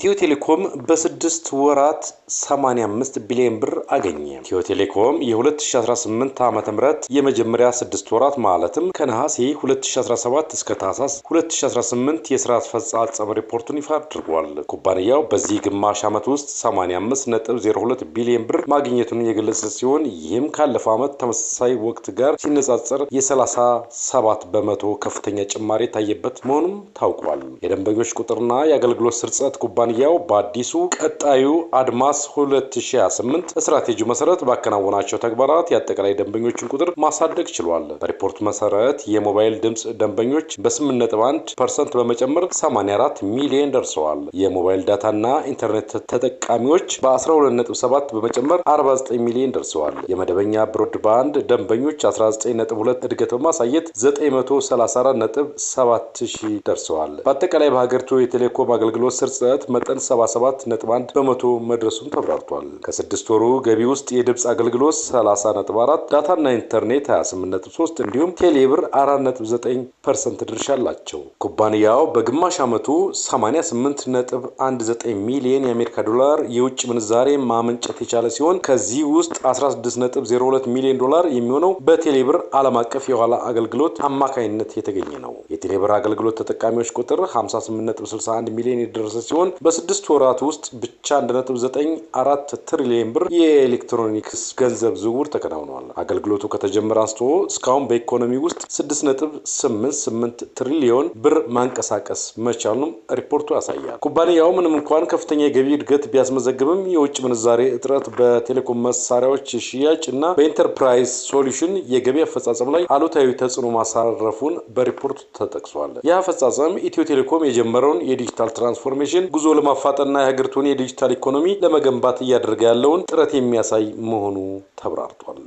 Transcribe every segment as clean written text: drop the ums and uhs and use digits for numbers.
ኢትዮ ቴሌኮም በ6 ወራት 85 ቢሊዮን ብር አገኘ። ኢትዮ ቴሌኮም የ2018 ዓመተ ምህረት የመጀመሪያ 6 ወራት ማለትም ከነሐሴ 2017 እስከ ታህሳስ 2018 የሥራ አፈጻጸም ሪፖርቱን ይፋ አድርጓል። ኩባንያው በዚህ ግማሽ ዓመት ውስጥ 85.02 ቢሊዮን ብር ማግኘቱን የገለጸ ሲሆን ይህም ካለፈው ዓመት ተመሳሳይ ወቅት ጋር ሲነጻጸር የ37 በመቶ ከፍተኛ ጭማሪ ታየበት መሆኑም ታውቋል። የደንበኞች ቁጥርና የአገልግሎት ስርጸት ኩባንያው በአዲሱ ቀጣዩ አድማስ 2028 ስትራቴጂ መሰረት ባከናወናቸው ተግባራት የአጠቃላይ ደንበኞችን ቁጥር ማሳደግ ችሏል። በሪፖርቱ መሰረት የሞባይል ድምጽ ደንበኞች በ8.1% በመጨመር 84 ሚሊዮን ደርሰዋል። የሞባይል ዳታና ኢንተርኔት ተጠቃሚዎች በ12.7 በመጨመር 49 ሚሊዮን ደርሰዋል። የመደበኛ ብሮድባንድ ደንበኞች 19.2 እድገት በማሳየት 934.7 ደርሰዋል። በአጠቃላይ በሀገሪቱ የቴሌኮም አገልግሎት ስርጸት መጠን 77.1 በመቶ መድረሱን ተብራርቷል። ከ6 ወሩ ገቢ ውስጥ የድምጽ አገልግሎት 30.4፣ ዳታና ኢንተርኔት 28.3 እንዲሁም ቴሌብር 4.9% ድርሻ አላቸው። ኩባንያው በግማሽ ዓመቱ 88.19 ሚሊዮን የአሜሪካ ዶላር የውጭ ምንዛሬ ማመንጨት የቻለ ሲሆን ከዚህ ውስጥ 16.02 ሚሊዮን ዶላር የሚሆነው በቴሌብር ዓለም አቀፍ የኋላ አገልግሎት አማካኝነት የተገኘ ነው። የቴሌብር አገልግሎት ተጠቃሚዎች ቁጥር 58.61 ሚሊዮን የደረሰ ሲሆን በ6 ወራት ውስጥ ብቻ 1.94 ትሪሊዮን ብር የኤሌክትሮኒክስ ገንዘብ ዝውውር ተከናውኗል። አገልግሎቱ ከተጀመረ አንስቶ እስካሁን በኢኮኖሚ ውስጥ 6.88 ትሪሊዮን ብር ማንቀሳቀስ መቻሉን ሪፖርቱ ያሳያል። ኩባንያው ምንም እንኳን ከፍተኛ የገቢ እድገት ቢያስመዘግብም የውጭ ምንዛሬ እጥረት በቴሌኮም መሳሪያዎች ሽያጭ እና በኢንተርፕራይዝ ሶሉሽን የገቢ አፈጻጸም ላይ አሉታዊ ተጽዕኖ ማሳረፉን በሪፖርቱ ተጠቅሷል። ይህ አፈጻጸም ኢትዮ ቴሌኮም የጀመረውን የዲጂታል ትራንስፎርሜሽን ጉዞ ለማፋጠንና የሀገሪቱን የዲጂታል ኢኮኖሚ ለመገንባት እያደረገ ያለውን ጥረት የሚያሳይ መሆኑ ተብራርቷል።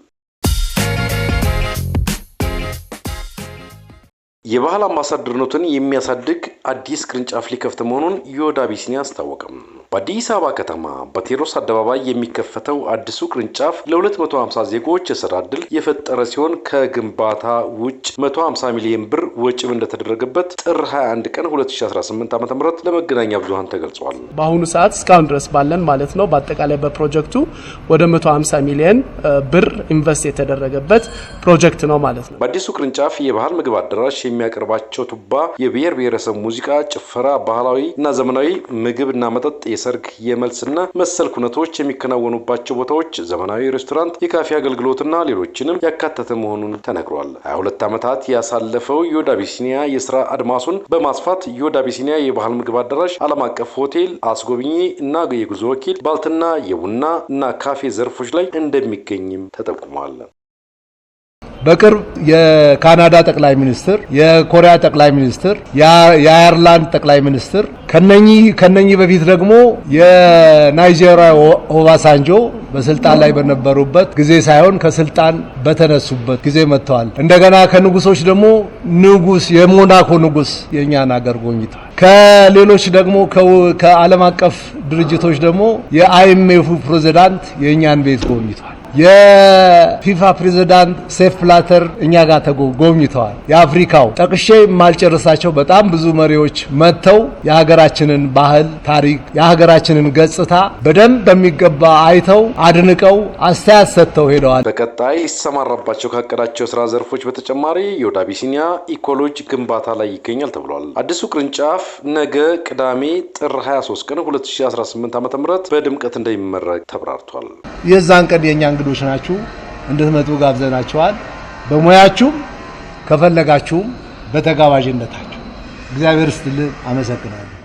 የባህል አምባሳደርነትን የሚያሳድግ አዲስ ቅርንጫፍ ሊከፍት መሆኑን ዮዳ አቢሲኒያ አስታወቀም። በአዲስ አበባ ከተማ በቴዎድሮስ አደባባይ የሚከፈተው አዲሱ ቅርንጫፍ ለ250 ዜጎች የሥራ ዕድል የፈጠረ ሲሆን ከግንባታ ውጭ 150 ሚሊዮን ብር ወጪም እንደተደረገበት ጥር 21 ቀን 2018 ዓ.ም ለመገናኛ ብዙሃን ተገልጿል። በአሁኑ ሰዓት እስካሁን ድረስ ባለን ማለት ነው በአጠቃላይ በፕሮጀክቱ ወደ 150 ሚሊዮን ብር ኢንቨስት የተደረገበት ፕሮጀክት ነው ማለት ነው። በአዲሱ ቅርንጫፍ የባህል ምግብ አዳራሽ የሚያቀርባቸው ቱባ፣ የብሔር ብሔረሰብ ሙዚቃ፣ ጭፈራ፣ ባህላዊ እና ዘመናዊ ምግብና መጠጥ፣ የሰርግ የመልስና መሰል ኩነቶች የሚከናወኑባቸው ቦታዎች፣ ዘመናዊ ሬስቶራንት፣ የካፌ አገልግሎትና ሌሎችንም ያካተተ መሆኑን ተነግሯል። 22 ዓመታት ያሳለፈው ዮዳ አቢሲኒያ የሥራ አድማሱን በማስፋት ዮዳ አቢሲኒያ የባህል ምግብ አዳራሽ፣ ዓለም አቀፍ ሆቴል፣ አስጎብኚ እና የጉዞ ወኪል፣ ባልትና የቡና እና ካፌ ዘርፎች ላይ እንደሚገኝም ተጠቁሟል። በቅርብ የካናዳ ጠቅላይ ሚኒስትር፣ የኮሪያ ጠቅላይ ሚኒስትር፣ የአየርላንድ ጠቅላይ ሚኒስትር ከነኚህ በፊት ደግሞ የናይጄሪያ ኦባሳንጆ በስልጣን ላይ በነበሩበት ጊዜ ሳይሆን ከስልጣን በተነሱበት ጊዜ መጥተዋል። እንደገና ከንጉሶች ደግሞ ንጉስ የሞናኮ ንጉስ የኛን ሀገር ጎብኝተዋል። ከሌሎች ደግሞ ከዓለም አቀፍ ድርጅቶች ደግሞ የአይኤምኤፍ ፕሬዝዳንት የኛን ቤት ጎብኝተዋል። የፊፋ ፕሬዝዳንት ሴፍ ብላተር እኛ ጋር ተጎብኝተዋል። የአፍሪካው ጠቅሼ ማልጨርሳቸው በጣም ብዙ መሪዎች መጥተው የሀገራችንን ባህል፣ ታሪክ፣ የሀገራችንን ገጽታ በደንብ በሚገባ አይተው አድንቀው አስተያየት ሰጥተው ሄደዋል። በቀጣይ ይሰማራባቸው ካቀዳቸው ስራ ዘርፎች በተጨማሪ ዮዳ አቢሲኒያ ኢኮሎጂ ግንባታ ላይ ይገኛል ተብሏል። አዲሱ ቅርንጫፍ ነገ ቅዳሜ ጥር 23 ቀን 2018 ዓ.ም በድምቀት እንደሚመረቅ ተብራርቷል። የዛን ቀን የኛ እንግዶች ናችሁ፣ እንድትመጡ ጋብዘናችኋል። በሙያችሁም ከፈለጋችሁም በተጋባዥነታችሁ እግዚአብሔር ይስጥልን። አመሰግናለሁ።